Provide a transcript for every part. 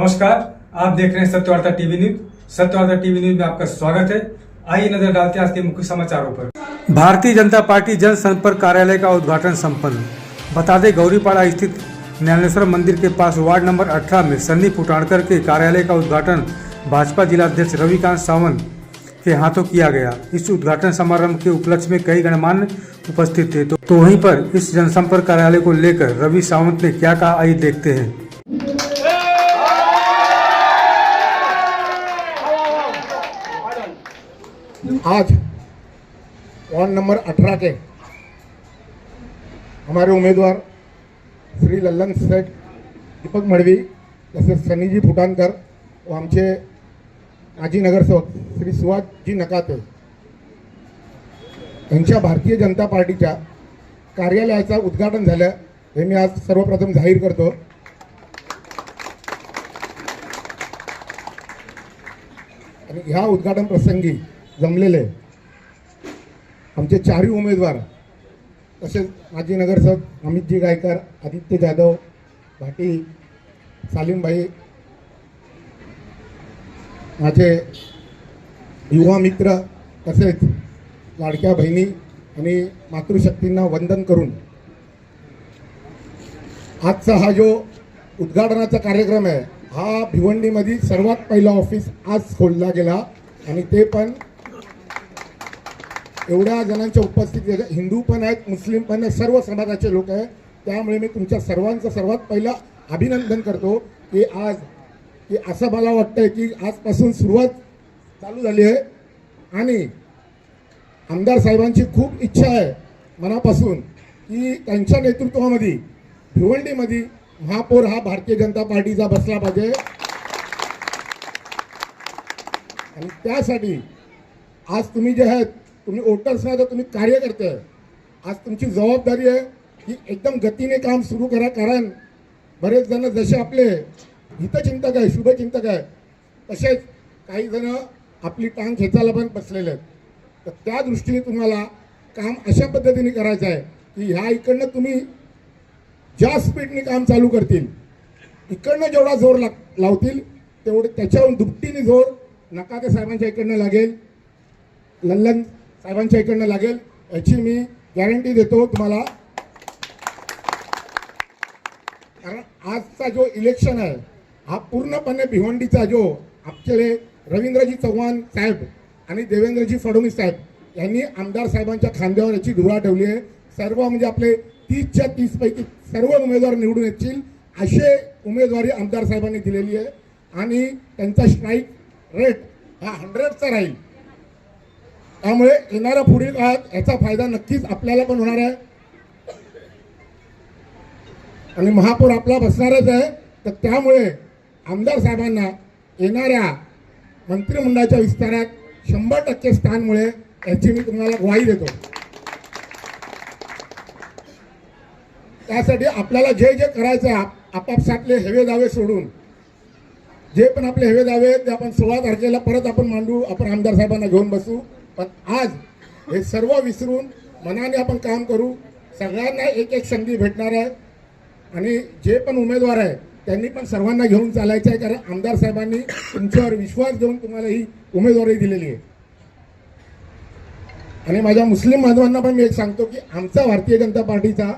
नमस्कार, आप देख रहे हैं Satyavarta TV news. Satyavarta TV news में आपका स्वागत है। आइए नजर डालते हैं आज के मुख्य समाचारों पर। भारतीय जनता पार्टी जनसंपर्क कार्यालय का उद्घाटन संपन्न। बता दें, गौरीपाड़ा स्थित ज्ञानेश्वर मंदिर के पास वार्ड नंबर 18 में सन्नी फुटाणकर के कार्यालय का उद्घाटन भाजपा जिलाध्यक्ष रविकांत सावंत के हाथों किया गया। इस उद्घाटन समारोह के उपलक्ष्य में कई गणमान्य उपस्थित थे। तो वहीं पर इस जनसंपर्क कार्यालय को लेकर रवि सावंत ने क्या कहा, आइए देखते हैं। आज वार्ड नंबर 18 के हमारे उम्मीदवार श्री लल्लन सेठ दीपक मडवी तसेच सनीजी फुटाणकर व आमचे माजी नगरसेवक श्री सुहासजी नकाते यांच्या भारतीय जनता पार्टीच्या कार्यालयाचं उद्घाटन झालं हे मी आज सर्वप्रथम जाहीर करतो। आणि ह्या उद्घाटन प्रसंगी जमलेले आमचे चारही उमेदवार तसेच माजी नगरसेवक अमितजी गायकर, आदित्य जाधव, भाटी, सालीमभाई, माझे युवा मित्र तसेच लाडक्या बहिणी आणि मातृशक्तींना वंदन करून आजचा हा जो उद्घाटनाचा कार्यक्रम आहे हा भिवंडीमध्ये सर्वात पहिला ऑफिस आज खोलला गेला आणि ते पण एवढ्या जणांच्या उपस्थितीत हिंदू पण आहेत, मुस्लिम पण आहेत, सर्व समाजाचे लोक आहेत। त्यामुळे मी तुमच्या सर्वांचं सर्वात पहिला अभिनंदन करतो की आज की असं मला वाटतंय की आजपासून सुरुवात चालू झाली आहे आणि आमदार साहेबांची खूप इच्छा आहे मनापासून की त्यांच्या नेतृत्वामध्ये भिवंडीमध्ये महापौर हा भारतीय जनता पार्टीचा बसला पाहिजे आणि त्यासाठी आज तुम्ही जे आहेत तुम्ही वोटर्स नाही तर तुम्ही कार्यकर्ते आहे। आज तुमची जबाबदारी आहे की एकदम गतीने काम सुरू करा, कारण बरेच जण जसे आपले हितचिंतक आहे, शुभचिंतक आहे, तसेच काही जण आपली टांग खेचायला पण बसलेले आहेत। तर त्या दृष्टीने तुम्हाला काम अशा पद्धतीने करायचं आहे की ह्या इकडनं तुम्ही ज्या स्पीडने काम चालू करतील, इकडनं जेवढा जोर लावतील तेवढे त्याच्याहून दुपटीने जोर नकाते साहेबांच्या इकडनं लागेल, लल्लन साहेबांच्या इकडनं लागेल, याची मी गॅरंटी देतो तुम्हाला। कारण आजचा जो इलेक्शन आहे हा पूर्णपणे भिवंडीचा जो आपले रवींद्रजी चव्हाण साहेब आणि देवेंद्रजी फडणवीस साहेब यांनी आमदार साहेबांच्या खांद्यावर याची धुरा ठेवली आहे। सर्व म्हणजे आपले 30च्या 30 पैकी सर्व उमेदवार निवडून येतील असे उमेदवारी आमदार साहेबांनी दिलेली आहे आणि त्यांचा स्ट्राईक रेट हा 100चा राहील। त्यामुळे येणाऱ्या पुढील काळात याचा फायदा नक्कीच आपल्याला पण होणार आहे आणि महापौर आपला बसणारच आहे। तर त्यामुळे आमदार साहेबांना येणाऱ्या मंत्रिमंडळाच्या विस्तारात 100% स्थान मिळेल याची मी तुम्हाला ग्वाही देतो। त्यासाठी आपल्याला जे जे करायचं आहे आपापसातले हेवे दावे सोडून जे पण आपले हेवे दावे ते आपण 16 तारखेला परत आपण मांडू, आपण आमदार साहेबांना घेऊन बसू। पण आज हे सर्व विसरून मनाने आपण काम करू। सगळ्यांना एक एक संधी भेटणार आहे आणि जे पण उमेदवार आहे त्यांनी पण सर्वांना घेऊन चालायचं आहे, कारण आमदार साहेबांनी तुमच्यावर विश्वास देऊन तुम्हाला ही उमेदवारी दिलेली आहे। आणि माझ्या मुस्लिम बांधवांना पण मी एक सांगतो की आमचा भारतीय जनता पार्टीचा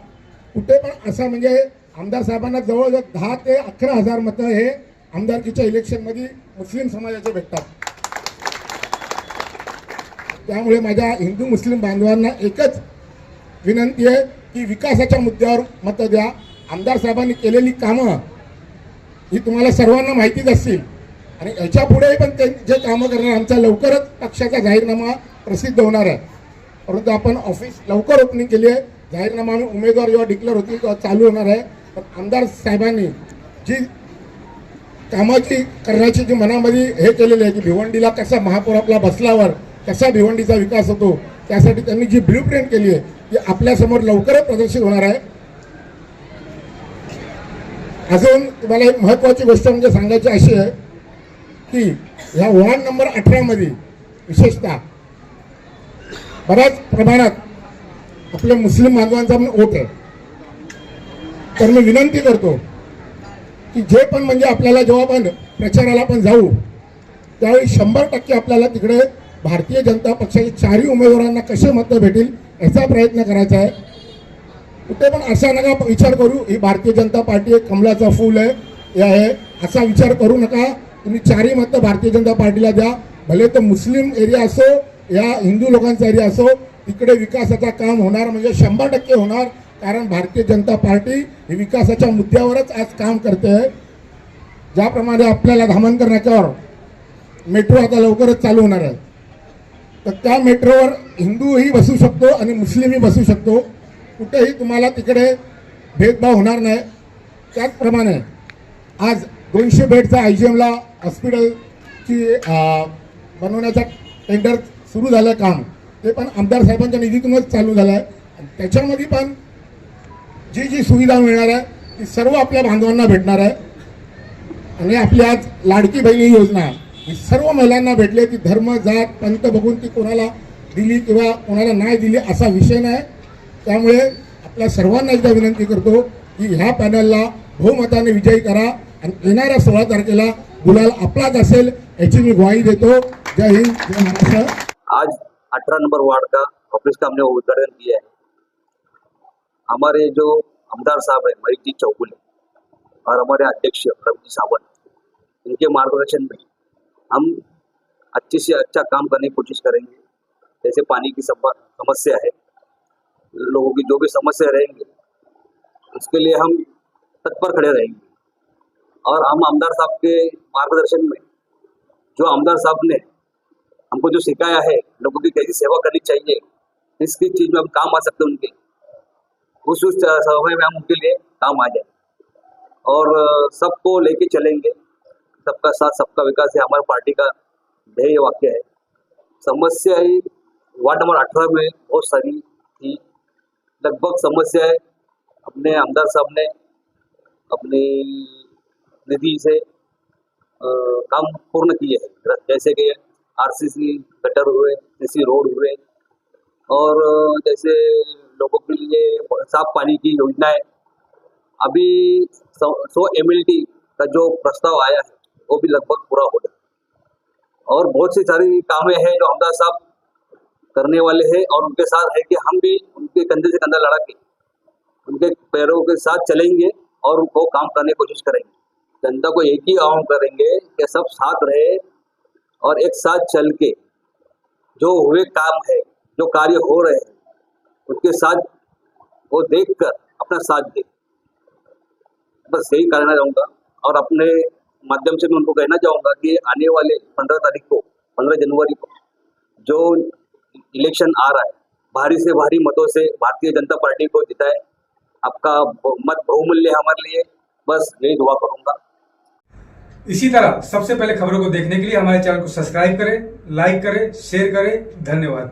कुठे पण असा म्हणजे आमदार साहेबांना जवळजवळ 10 ते 11 हजार मतं हे आमदारकीच्या इलेक्शनमध्ये मुस्लिम समाजाचे भेटतात। त्यामुळे माझ्या हिंदू मुस्लिम बांधवांना एकच विनंती आहे की विकासाच्या मुद्द्यावर मतं द्या। आमदार साहेबांनी केलेली कामं ही तुम्हाला सर्वांना माहितीच असतील आणि याच्या पुढेही पण ते जे कामं करणार आमचा लवकरच पक्षाचा जाहीरनामा प्रसिद्ध होणार आहे। परंतु आपण ऑफिस लवकर ओपनिंग केली आहे, जाहीरनामा आम्ही उमेदवार जेव्हा डिक्लेअर होतील तेव्हा चालू होणार आहे। पण आमदार साहेबांनी जी कामाची करण्याची जी मनामध्ये हे केलेली आहे की भिवंडीला कसा महापौर आपला बसल्यावर कसा भिवंडीचा विकास होतो, त्यासाठी त्यांनी जी ब्ल्यूप्रिंट केली आहे ती आपल्यासमोर लवकरच प्रदर्शित होणार आहे। अजून तुम्हाला एक महत्त्वाची गोष्ट म्हणजे सांगायची अशी आहे की ह्या वार्ड नंबर 18 मध्ये विशेषतः बऱ्याच प्रमाणात आपल्या मुस्लिम बांधवांचा पण वोट आहे। तर मी विनंती करतो की जे पण म्हणजे आपल्याला जेव्हा आपण प्रचाराला पण जाऊ त्यावेळी 100% आपल्याला तिकडे भारतीय जनता पक्षाच्या चारही उमेदवारांना कसे मतं भेटेल याचा प्रयत्न करायचा आहे. कुठे पण असा नका विचार करू ही भारतीय जनता पार्टी एक कमलाचा फूल आहे हे आहे असा विचार करू नका. तुम्ही चारही मतं भारतीय जनता पार्टीला द्या. भले तो मुस्लिम एरिया असो या हिंदू लोकांचा एरिया असो तिकडे विकासाचा काम होणार म्हणजे 100% होणार. कारण भारतीय जनता पार्टी ही विकासाच्या मुद्द्यावरच आज काम करते आहे. ज्याप्रमाणे आपल्याला धामणकर नाक्यावर मेट्रो आता लवकरच चालू होणार आहे तर त्या मेट्रोवर हिंदूही बसू शकतो आणि मुस्लिमही बसू शकतो. कुठेही तुम्हाला तिकडे भेदभाव होणार नाही. त्याचप्रमाणे आज 200 बेडचा IGMला हॉस्पिटलची बनवण्याचा टेंडर सुरू झालं काम ते पण आमदार साहेबांच्या निधीतूनच चालू झालं आहे. त्याच्यामध्ये पण जी सुविधा मिळणार आहे ती सर्व आपल्या बांधवांना भेटणार आहे. आणि आपली आज लाडकी बहिणी योजना ही सर्व महिलांना भेटली. ती धर्म जात पंथ बघून ती कोणाला दिली किंवा कोणाला नाही दिली असा विषय नाही. त्यामुळे आपल्या सर्वांना एकदा विनंती करतो की ह्या पॅनलला बहुमताने विजयी करा आणि येणाऱ्या 16 तारखेला गुलाल आपलाच असेल याची मी ग्वाही देतो. जय हिंद जय महाराष्ट्र. आज 18 नंबर वार्ड का ऑफिस का हमने उद्घाटन किया है. हमारे जो आमदार साहब है मरीक जी चौगुले और हमारे अध्यक्ष रवि सावंत इनके मार्गदर्शन में हम अच्छे से अच्छा काम करने की कोशिश करेंगे. जैसे पानी की समस्या है लोगों की जो भी समस्या रहेंगे उसके लिए हम तत्पर खड़े रहेंगे. और हम आमदार साहब के मार्गदर्शन में जो आमदार साहब ने हमको जो सिखाया है लोगों की कैसी सेवा करनी चाहिए इसकी चीज में हम काम आ सकते हैं उनके उस समय में हम उनके लिए काम आ जाए और सबको लेके चलेंगे. सबका साथ सबका विकास है हमारी पार्टी का ध्येय वाक्य है. समस्या ही वार्ड नंबर 18 में बहुत सारी थी. लगभग समस्या है अपने आमदार साहब ने अपनी निधि से काम पूर्ण किए हैं. जैसे कि RCC गटर हुए, CC रोड हुए और जैसे लोगों के लिए साफ पानी की योजनाएं. अभी 100 MLT का जो प्रस्ताव आया है वो भी लगभग पूरा हो गया और बहुत सी सारी कामें हैं जो आमदार साहब करने वाले हैं और उनके साथ है कि हम भी उनके कंधे से कंधा लड़ा के उनके पैरों के साथ चलेंगे और उनको काम करने की कोशिश करेंगे. जनता को एक ही आह्वान करेंगे कि सब साथ रहे और एक साथ चल के जो हुए काम है जो कार्य हो रहे हैं उनके साथ वो देखकर अपना साथ दे. बस यही कहना चाहूँगा और अपने माध्यम से मैं उनको कहना चाहूँगा कि आने वाले 15 जनवरी को जो इलेक्शन आ रहा है भारी से भारी मतों से भारतीय जनता पार्टी को जिताए. आपका मत बहुमूल्य है हमारे लिए. बस यही दुआ करूँगा. इसी तरह सबसे पहले खबरों को देखने के लिए हमारे चैनल को सब्सक्राइब करें, लाइक करें, शेयर करें. धन्यवाद.